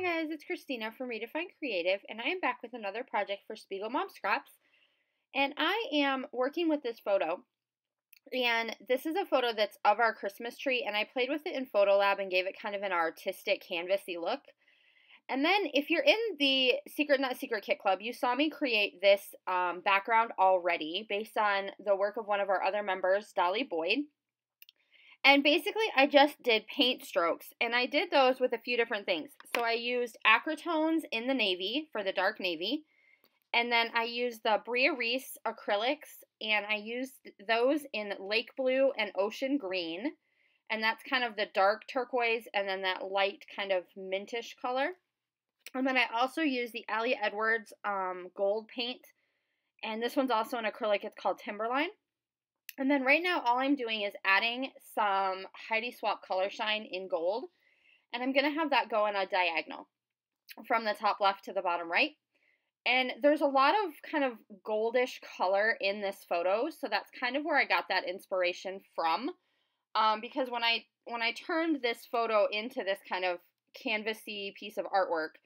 guys, it's Christina from Redefine Creative, and I am back with another project for SpiegelMom Scraps. And I am working with this photo, and this is a photo that's of our Christmas tree, and I played with it in Photo Lab and gave it kind of an artistic canvasy look. And then if you're in the Secret Not Secret Kit Club, you saw me create this background already based on the work of one of our other members, Dolly Boyd. And basically, I just did paint strokes, and I did those with a few different things. So I used acrytones in the navy for the dark navy, and then I used the Bria Reese acrylics, and I used those in lake blue and ocean green, and that's kind of the dark turquoise, and then that light kind of mintish color. And then I also used the Ali Edwards gold paint, and this one's also an acrylic. It's called Timberline. And then right now, all I'm doing is adding some Heidi Swapp Color Shine in gold. And I'm going to have that go in a diagonal from the top left to the bottom right. And there's a lot of kind of goldish color in this photo. So that's kind of where I got that inspiration from. Because when I turned this photo into this kind of canvasy piece of artwork,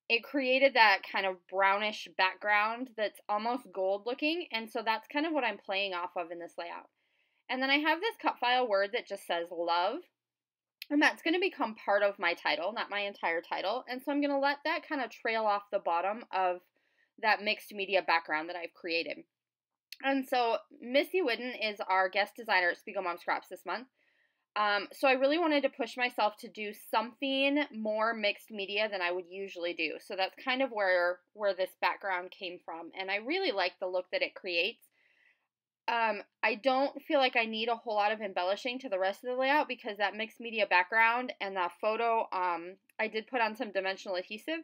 it created that kind of brownish background that's almost gold looking, and so that's kind of what I'm playing off of in this layout. And then I have this cut file word that just says love, and that's going to become part of my title, not my entire title, and so I'm going to let that kind of trail off the bottom of that mixed media background that I've created. And so Missy Whidden is our guest designer at SpiegelMom Scraps this month. So I really wanted to push myself to do something more mixed media than I would usually do. So that's kind of where this background came from. And I really like the look that it creates. I don't feel like I need a whole lot of embellishing to the rest of the layout because that mixed media background and that photo, I did put on some dimensional adhesive.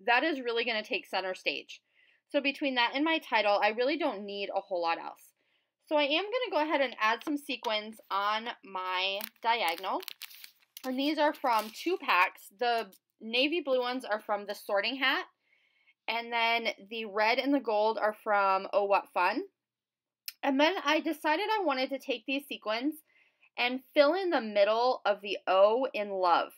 That is really going to take center stage. So between that and my title, I really don't need a whole lot else. So I am going to go ahead and add some sequins on my diagonal. And these are from 2 packs. The navy blue ones are from the Sorting Hat. And then the red and the gold are from Oh What Fun. And then I decided I wanted to take these sequins and fill in the middle of the O in love.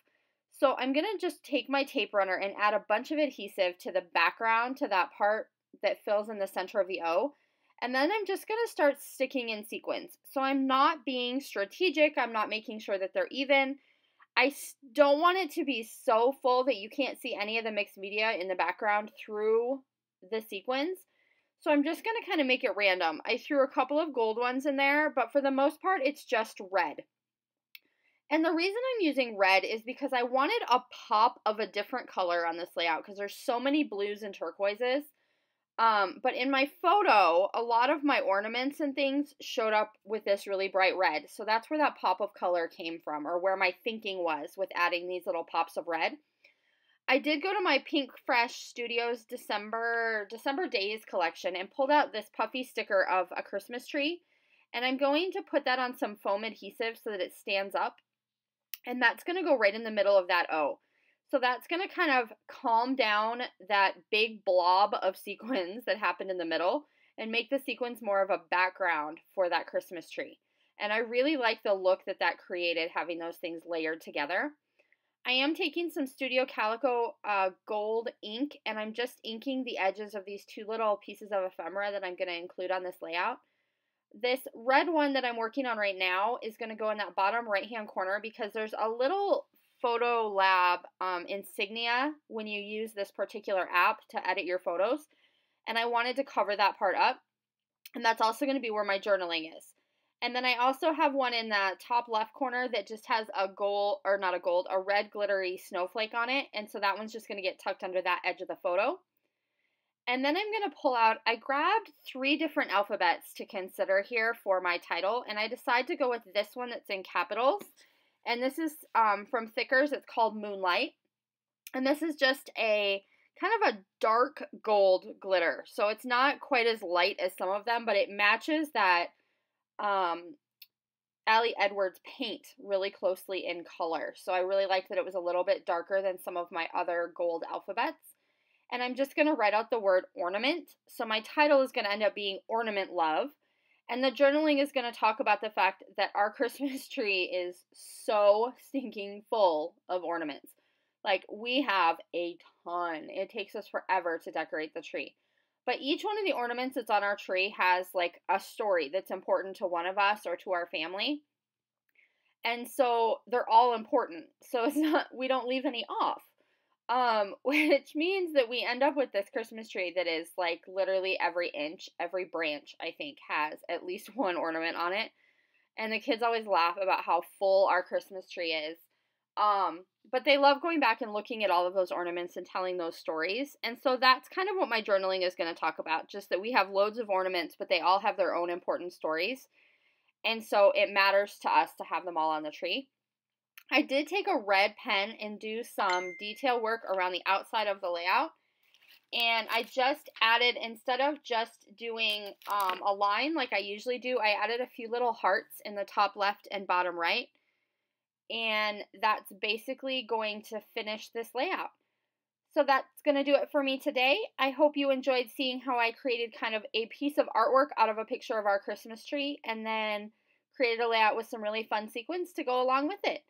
So I'm going to just take my tape runner and add a bunch of adhesive to the background, to that part that fills in the center of the O. And then I'm just going to start sticking in sequins. So I'm not being strategic. I'm not making sure that they're even. I don't want it to be so full that you can't see any of the mixed media in the background through the sequins. So I'm just going to kind of make it random. I threw a couple of gold ones in there, but for the most part, it's just red. And the reason I'm using red is because I wanted a pop of a different color on this layout because there's so many blues and turquoises. But in my photo, a lot of my ornaments and things showed up with this really bright red. So that's where that pop of color came from, or where my thinking was with adding these little pops of red. I did go to my Pink Fresh Studios December Days collection and pulled out this puffy sticker of a Christmas tree. And I'm going to put that on some foam adhesive so that it stands up. And that's going to go right in the middle of that O. So that's going to kind of calm down that big blob of sequins that happened in the middle and make the sequins more of a background for that Christmas tree. And I really like the look that that created, having those things layered together. I am taking some Studio Calico gold ink, and I'm just inking the edges of these 2 little pieces of ephemera that I'm going to include on this layout. This red one that I'm working on right now is going to go in that bottom right-hand corner because there's a little Photo Lab insignia when you use this particular app to edit your photos, and I wanted to cover that part up, and that's also going to be where my journaling is. And then I also have one in the top left corner that just has a red glittery snowflake on it, and so that one's just going to get tucked under that edge of the photo. And then I'm going to pull out, I grabbed 3 different alphabets to consider here for my title, and I decided to go with this one that's in capitals. And this is from Thickers. It's called Moonlight. And this is just a kind of a dark gold glitter. So it's not quite as light as some of them, but it matches that Ali Edwards paint really closely in color. So I really like that it was a little bit darker than some of my other gold alphabets. And I'm just going to write out the word ornament. So my title is going to end up being Ornament Love. And the journaling is going to talk about the fact that our Christmas tree is so stinking full of ornaments. Like, we have a ton. It takes us forever to decorate the tree. But each one of the ornaments that's on our tree has like a story that's important to one of us or to our family. And so they're all important. So it's not, we don't leave any off. Which means that we end up with this Christmas tree that is like literally every inch, every branch, I think, has at least one ornament on it. And the kids always laugh about how full our Christmas tree is. But they love going back and looking at all of those ornaments and telling those stories. And so that's kind of what my journaling is going to talk about. Just that we have loads of ornaments, but they all have their own important stories. And so it matters to us to have them all on the tree. I did take a red pen and do some detail work around the outside of the layout. And I just added, instead of just doing a line like I usually do, I added a few little hearts in the top left and bottom right. And that's basically going to finish this layout. So that's going to do it for me today. I hope you enjoyed seeing how I created kind of a piece of artwork out of a picture of our Christmas tree and then created a layout with some really fun sequins to go along with it.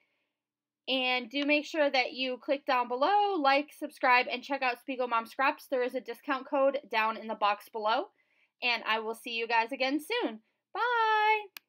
And do make sure that you click down below, like, subscribe, and check out SpiegelMom Scraps. There is a discount code down in the box below. And I will see you guys again soon. Bye!